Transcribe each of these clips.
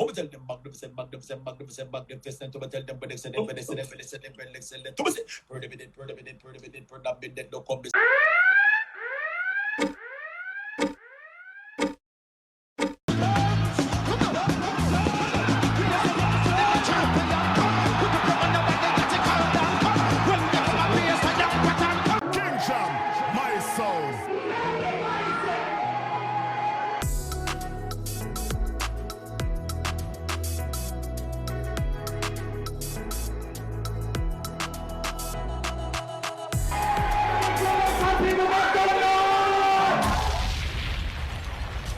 Oh, tell them magnificent, magnificent, magnificent, magnificent. To tell them when they say them, when they say them, when they say them, when they say them. To say, prohibited, prohibited, prohibited, prohibited. No come.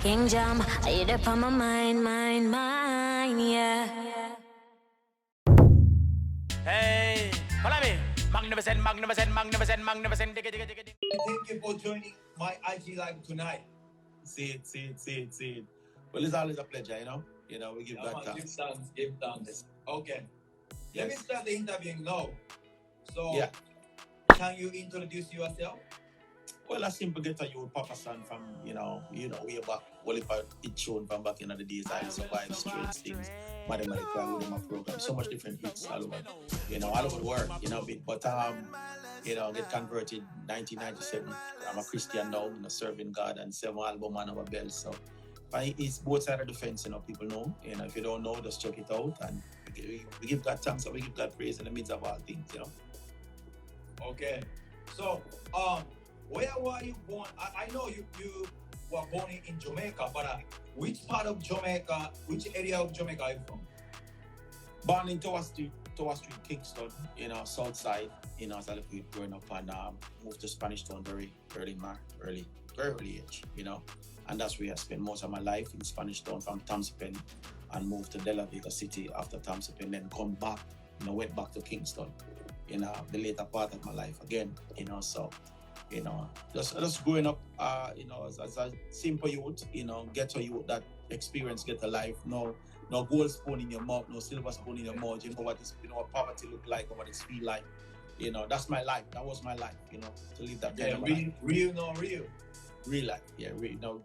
King Jam, I hit up on my mind, yeah. Hey, follow me. Magnificent, magnificent, magnificent, magnificent. Thank you for joining my IG live tonight. See it. Well, it's always a pleasure, you know. We give God thanks. Give thanks. Okay. Let me start the interviewing now. So, can you introduce yourself? Well, I simply get a you Papa San from, way back, well, if I it shown from back in the days, I survived strange things, Mathematic Cry with my program, so much different hits all over, all over the world, but, get converted 1997, I'm a Christian now, serving God and 7 album on our belt, so it's both sides of the fence, people know, if you don't know, just check it out, and we give God thanks and we give God praise in the midst of all things, Okay, so, where were you born? I know you were born in Jamaica, but which part of Jamaica, which area of Jamaica are you from? Born in Tower Street, Kingston, south side, as I was growing up, and moved to Spanish Town very early age, and that's where I spent most of my life in Spanish Town from Tamsipen, and moved to De La Vega City after Tamsipen, then come back, went back to Kingston, the later part of my life again, so. Just growing up, as a simple youth, ghetto youth that experience ghetto life. No gold spoon in your mouth, no silver spoon in your mouth. You know what poverty look like, or what it feel like. That's my life. That was my life. To live that kind of life. Real, no real. Real life, yeah. Real,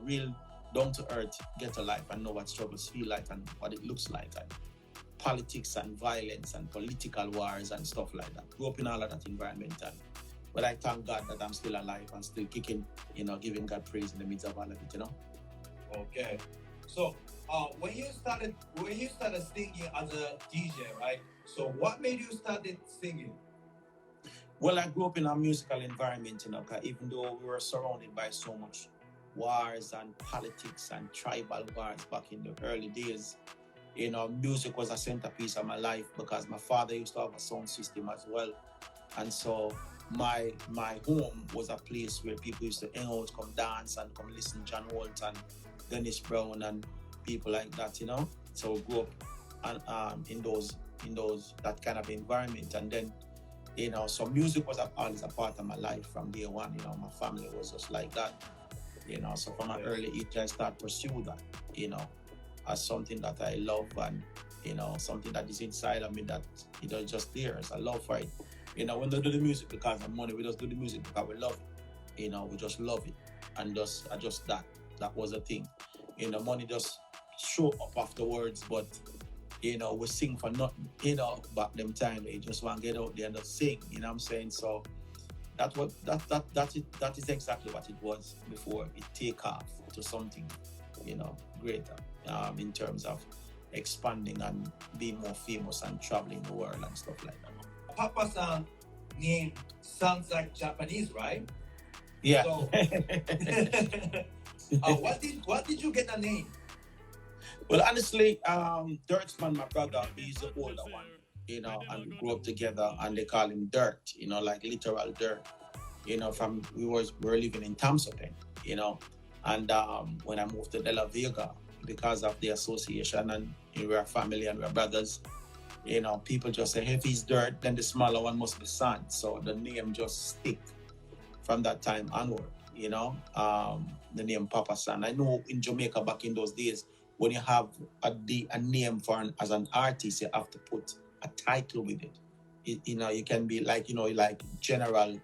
real down to earth ghetto life, and know what struggles feel like and what it looks like, and politics and violence and political wars and stuff like that. Grew up in all of that environment, but I thank God that I'm still alive and still kicking, giving God praise in the midst of all of it, Okay. So, when you started singing as a DJ, right? So, what made you started singing? Well, I grew up in a musical environment, even though we were surrounded by so much wars and politics and tribal wars back in the early days. Music was a centerpiece of my life because my father used to have a sound system as well, and so my home was a place where people used to hang out, come dance and come listen to John Holt and Dennis Brown and people like that, So we grew up in that kind of environment, and then so music was always a part of my life from day one. My family was just like that, So from an early age, I started pursue that, as something that I love, and something that is inside of me that just there. It's a love for it. We don't do the music because of money. We just do the music because we love it. We just love it, and just that. That was the thing. Money just show up afterwards, but we sing for nothing. Back them time, we just want to get out there and just sing. You know what I'm saying? So that is exactly what it was before it take off to something, greater. In terms of expanding and being more famous and traveling the world and stuff like that. Papa San name sounds like Japanese, right? Yeah. So, what did you get the name? Well, honestly, Dirtsman, my brother, he's the older one, and we grew up together, and they call him Dirt, like literal dirt. From we were living in Tamsipen, and when I moved to De La Vega, because of the association, and we're a family and we're brothers. People just say, hey, if he's Dirt, then the smaller one must be San. So the name just stick from that time onward, the name Papa San. I know in Jamaica back in those days, when you have a name as an artist, you have to put a title with it. You can be like General,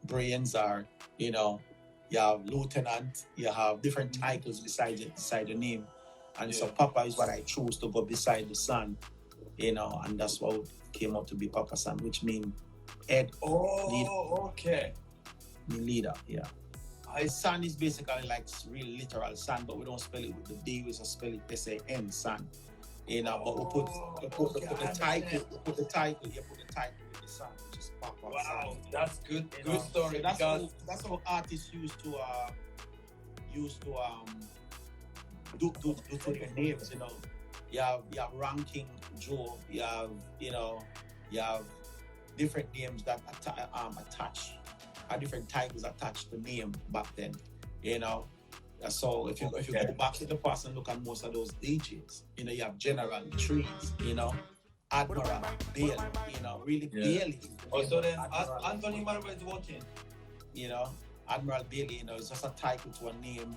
Brains, or, you have Lieutenant, you have different titles beside the name. And so Papa is what I chose to go beside the SAN, you know, and that's what came out to be Papa SAN, which means head. Leader. Okay. Leader, yeah. SAN is basically like real literal SAN, but we don't spell it with the D, we just spell it SAN, SAN. You know, but we put the title with the title with the SAN, which is Papa. Wow, SAN. that's good. You Good know? story. So that's how artists used to do to their names. You know, you have Ranking Joe. You have different names that attach, different titles attached to name back then. You know. So if you go back to the past and look at most of those DJs, you know, you have General Trees, you know, Admiral Bailey, you know, really Bailey. So then Anthony Marvel is watching. You know, Admiral Bailey, you know, it's just a title to a name,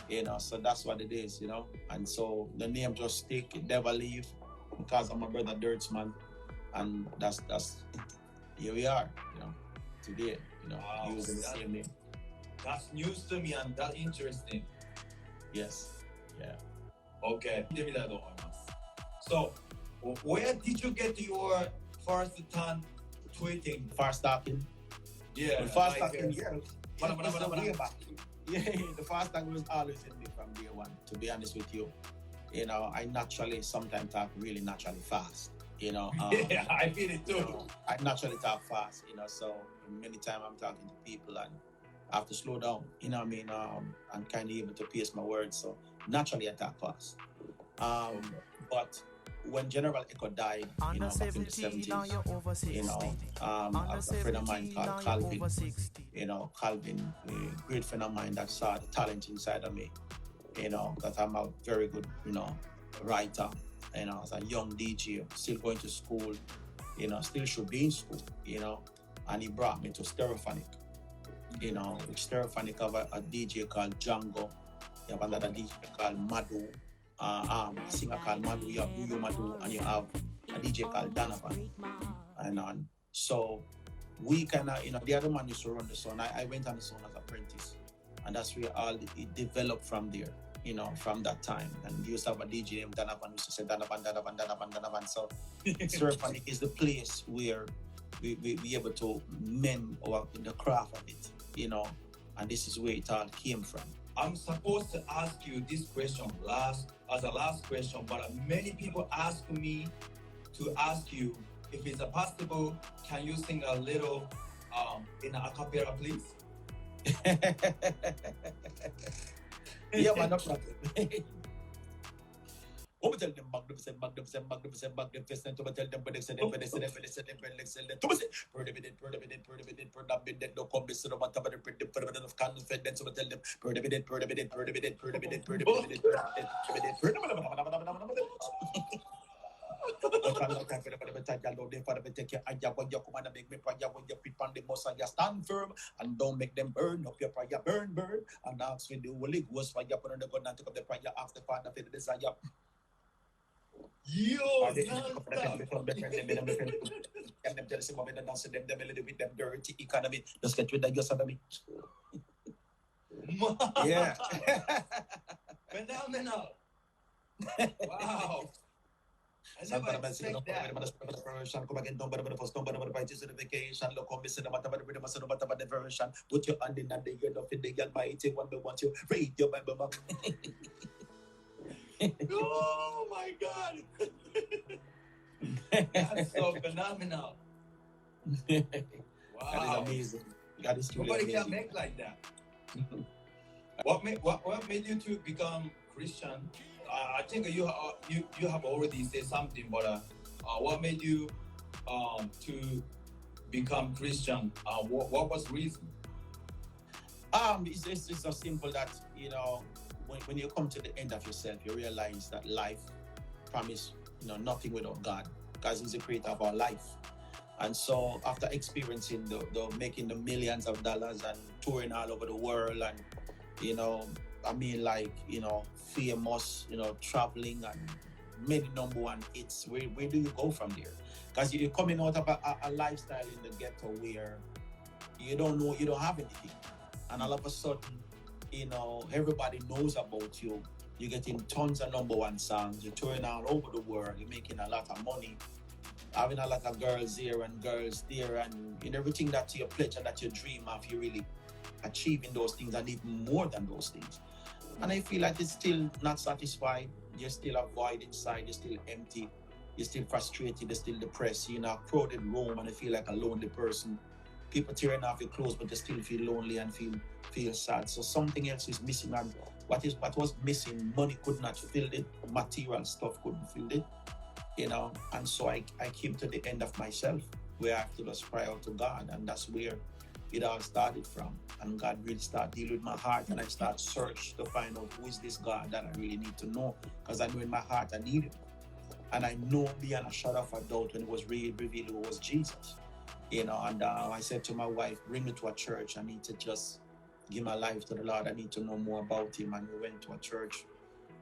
you know, so that's what it is, you know. And so the name just stick, it never leave, because I'm my brother Dirtsman, and that's here we are, you know, today, you know, using the same name. That's news to me and that's interesting. Yes. Yeah. Okay. So, where did you get your first time tweeting? First talking? Yeah. The first talking, the first talking was always in me from day one, to be honest with you. You know, I naturally sometimes talk really naturally fast. You know, yeah, I feel it too. You know, I naturally talk fast, you know, so many times I'm talking to people and I have to slow down, you know what I mean? I'm kind of able to pace my words, so naturally I talk fast. But when General Echo died, you know, back in the 70s, you know, a friend of mine called Calvin, you know, Calvin, a great friend of mine that saw the talent inside of me, you know, that I'm a very good, you know, writer, you know, as a young DJ, still going to school, you know, still should be in school, you know, and he brought me to Stereophonic. You know, which Stereophonic have a DJ called Django. You have another DJ called Madu, a singer called Madu. You have Buyo Madu, and you have a DJ called Donovan. And so we kind of, you know, the other man used to run the sound. I went on the sound as apprentice, and that's where it developed from there. You know, from that time. And we used to have a DJ named Donovan. Used to say Donovan. So Stereophonic is the place where we be able to mend in the craft of it, you know, and this is where it all came from. I'm supposed to ask you this question as a last question, but many people ask me to ask you if it's possible, can you sing a little in a cappella, please? Yeah, man, no problem. Oh, tell them magnificent, to tell them when they say them, no confidence, no matter what the of confidence, so tell them, stand firm and don't make them burn up your prayer, burn, and ask with the Holy Ghost fire, put on the gun and take up the prayer after Father for the desire. Yo, dirty economy. Just get rid of your sodomy. Yeah. Phenomenal. Wow. I never expect that. Put your hand in the ear of the Almighty one. We want you read your Bible. Oh my God. That's so phenomenal. Wow. That is amazing. That is truly Nobody amazing. can make like that. What made you to become Christian? I think you have already said something, but what made you to become Christian? What was the reason? It's so simple that, you know, when you come to the end of yourself, you realize that life promises, you know, nothing without God, because He's the creator of our life. And so after experiencing the making the millions of dollars and touring all over the world, and, you know, I mean, like, you know, famous, you know, traveling and many number one hits, where do you go from there? Because you're coming out of a lifestyle in the ghetto where you don't know, you don't have anything, and all of a sudden, you know, everybody knows about you, you're getting tons of number one songs, you're touring all over the world, you're making a lot of money, having a lot of girls here and girls there, and in everything that you pledge and that you dream of, you're really achieving those things and even more than those things. And I feel like it's still not satisfied. You're still a void inside, you're still empty, you're still frustrated, you're still depressed, you're in a crowded room and I feel like a lonely person. People tearing off your clothes, but you still feel lonely and feel sad. So something else is missing, and what was missing, money could not fill it, material stuff couldn't fill it, you know. And so I came to the end of myself, where I have to just cry out to God, and that's where it all started from. And God really started dealing with my heart, and I start search to find out who is this God that I really need to know, because I know in my heart I need him. And I know beyond a shadow of a doubt when it was really revealed it was Jesus, you know. And I said to my wife, bring me to a church. I need to just give my life to the Lord. I need to know more about him. And we went to a church,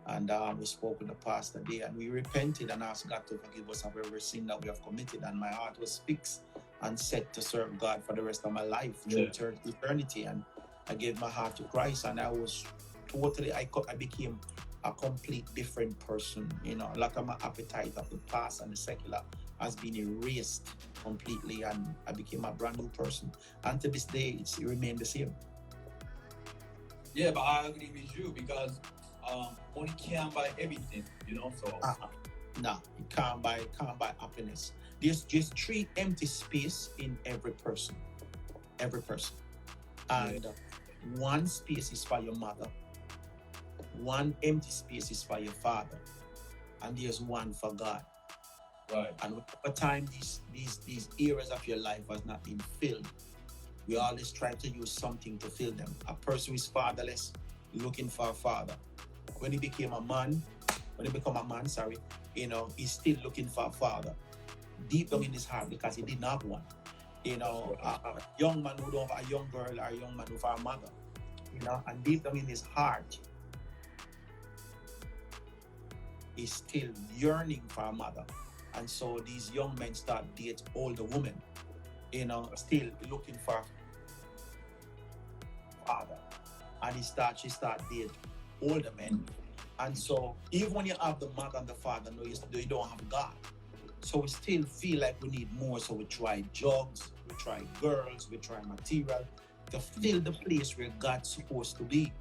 and we spoke with the pastor there, and we repented and asked God to forgive us of every sin that we have committed. And my heart was fixed and set to serve God for the rest of my life through eternity. And I gave my heart to Christ, and I was totally, I became a complete different person. You know, a lot of my appetite of the past and the secular has been erased completely, and I became a brand new person. And to this day, it remained the same. Yeah, but I agree with you, because money can't buy everything, you know. So no, it can't buy happiness. There's just 3 empty space in every person, and 1 space is for your mother, 1 empty space is for your father, and there's 1 for God. Right. And over time, these areas of your life has not been filled. We always try to use something to fill them. A person who is fatherless, looking for a father. When he became a man, you know, he's still looking for a father deep down in his heart, because he didn't have one. You know, a young man who don't have a young girl, or a young man without a mother. You know, and deep down in his heart, he's still yearning for a mother. And so these young men start date older women, you know, still looking for a father. And she start date older men. And so even when you have the mother and the father, no, you don't have God. So we still feel like we need more. So we try drugs, we try girls, we try material to fill the place where God's supposed to be.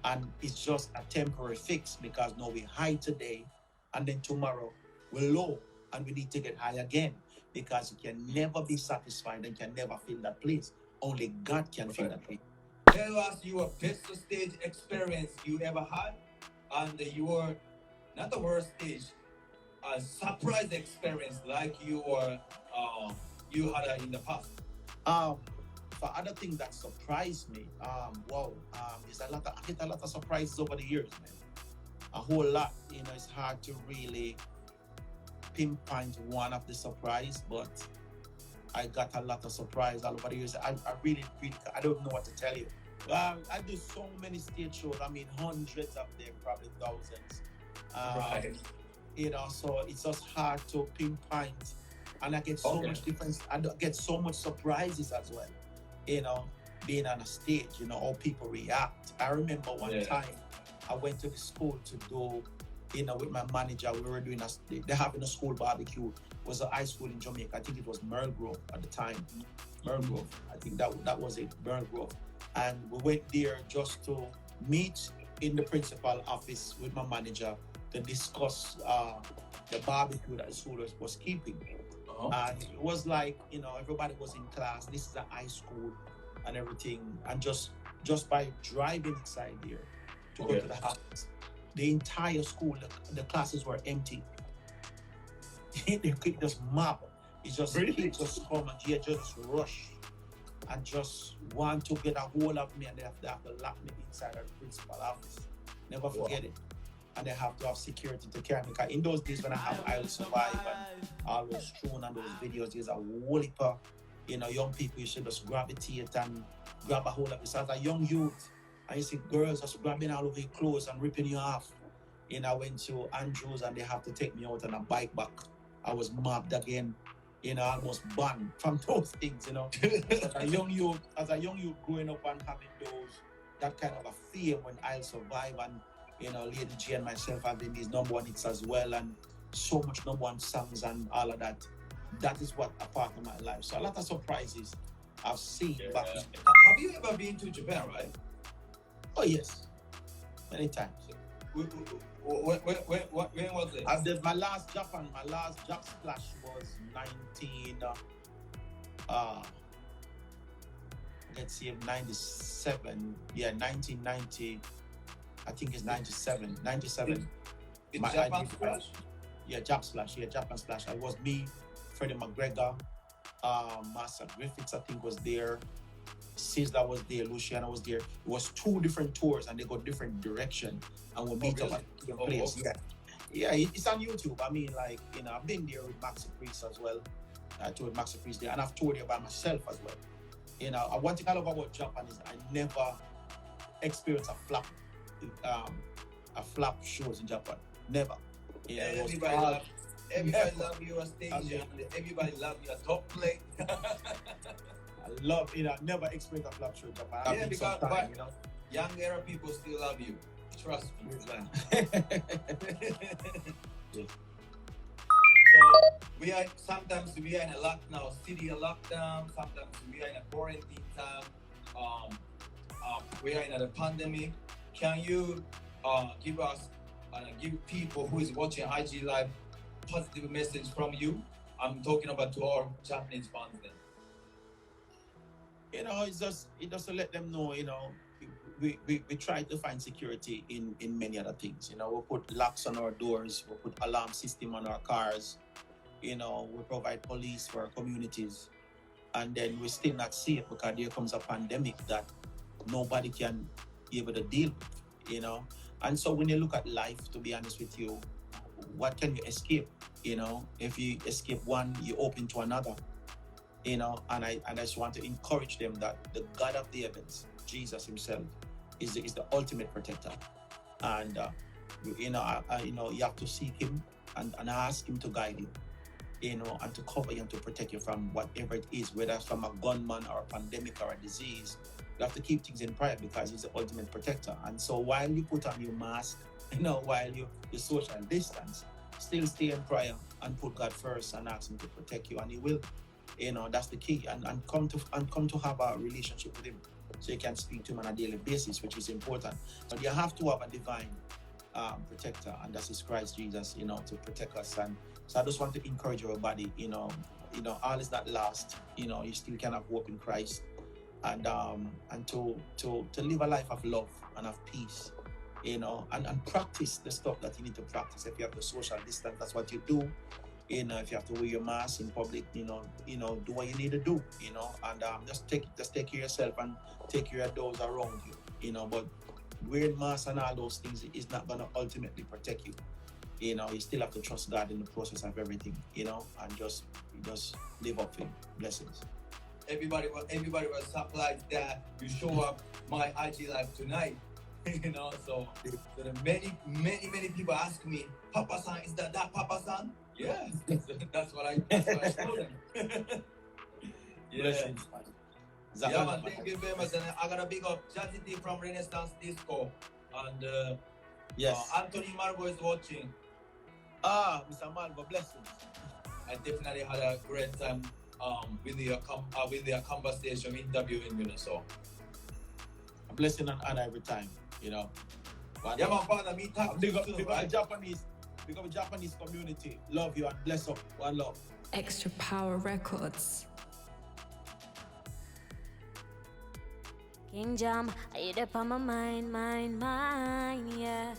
And it's just a temporary fix, because now we're high today, and then tomorrow we're low, and we need to get high again, because you can never be satisfied and can never fill that place. Only God can fill that place. Tell us your best stage experience you ever had, and your, not the worst stage, a surprise experience like you had in the past. For other things that surprised me, there's I get a lot of surprises over the years, man. A whole lot. You know, it's hard to really pinpoint one of the surprise, but I got a lot of surprise all over the years. I really, I don't know what to tell you. I do so many stage shows. I mean, hundreds of them, probably thousands. Right. You know, so it's just hard to pinpoint, and I get so much difference. I get so much surprises as well. You know, being on a stage, you know, how people react. I remember one time I went to the school to do, you know, with my manager. We were doing they're having a school barbecue. It was a high school in Jamaica. I think it was Merle Grove at the time. Merle Grove. I think that was it, Merle Grove. And we went there just to meet in the principal office with my manager to discuss the barbecue that the school was keeping. And it was like, you know, everybody was in class. This is a high school and everything. And just by driving inside there to go to the house, the entire school, the classes were empty. They could just mop. It's just kids just come and just rush and just want to get a hold of me, and they have to lock me inside the principal office. Never forget it. And they have to have security to carry me. Because in those days when I will survive and all those thrown on those videos, there's a whole heap of, you know, young people you should just gravitate and grab a hold of it. So as a young youth, I see girls just grabbing all over your clothes and ripping you off. You know, I went to Andrews and they have to take me out on a bike back. I was mobbed again, you know, almost banned from those things, you know. As a young youth growing up and having that kind of a fear when I'll survive and Lady G and myself have been these number one hits as well, and so much number one songs and all of that. That is what a part of my life. So a lot of surprises I've seen. Yeah. Back Have you ever been to Japan, right? Oh yes, many times. When was it? My last Japan splash was 97. Yeah, 1990. I think it's 97. 97. It's Japan splash? Yeah, Japan splash. It was me, Freddie McGregor, Master Griffiths, I think, was there. Sizzla was there, Luciano was there. It was 2 different tours and they go different direction and we'll meet up at the place. Okay. Yeah, it's on YouTube. I mean, like, I've been there with Maxi Priest as well. I toured Maxi Priest there, and I've toured there by myself as well. One thing I love about Japan is I never experienced a flop shows in Japan. Never. Yeah, everybody love you on stage, and everybody love you at top plate. I love it. I never experienced a flop show in Japan. Yeah, because young era people still love you. Trust me. Yes. So sometimes we are in a lockdown, city lockdown. Sometimes we are in a quarantine time. We are in a pandemic. Can you give us, give people who is watching IG Live positive message from you? I'm talking about to our Japanese fans then. It's just to let them know, we try to find security in many other things. We put locks on our doors, we put alarm system on our cars, we provide police for our communities, and then we're still not safe because there comes a pandemic that nobody can be able to deal with, And so when you look at life, to be honest with you, what can you escape? If you escape one, you open to another. And I just want to encourage them that the God of the heavens, Jesus himself, is the ultimate protector. And you have to seek him and ask him to guide you, and to cover you and to protect you from whatever it is, whether it's from a gunman or a pandemic or a disease. You have to keep things in prayer because he's the ultimate protector. And so while you put on your mask, while you social distance, still stay in prayer and put God first and ask him to protect you, and he will. That's the key, and come to have a relationship with him, so you can speak to him on a daily basis, which is important. But you have to have a divine protector, and that's his Christ Jesus, to protect us. And so I just want to encourage everybody, all is not lost. You still can have hope in Christ, and to live a life of love and of peace, and practice the stuff that you need to practice. If you have the social distance, that's what you do. If you have to wear your mask in public, do what you need to do, and just take care of yourself and take care of those around you, but wearing masks and all those things is not going to ultimately protect you. You still have to trust God in the process of everything, and just live up to him. Blessings. Everybody was surprised that you show up my IG Live tonight. So there are many people ask me, Papa San, is that Papa San? Yes, that's what I told them. Yeah, man, thank you very much. And I gotta big up Jazzy D from Renaissance Disco, and yes, Anthony Margo is watching. Mr. Margo, blessings. I definitely had a great time with your conversation, interviewing, so a blessing and honor every time, Yeah, my father, me talk big up Japanese community. Love you and bless up. One love. Extra Power Records. King Jam, I hit up on my mind, yeah.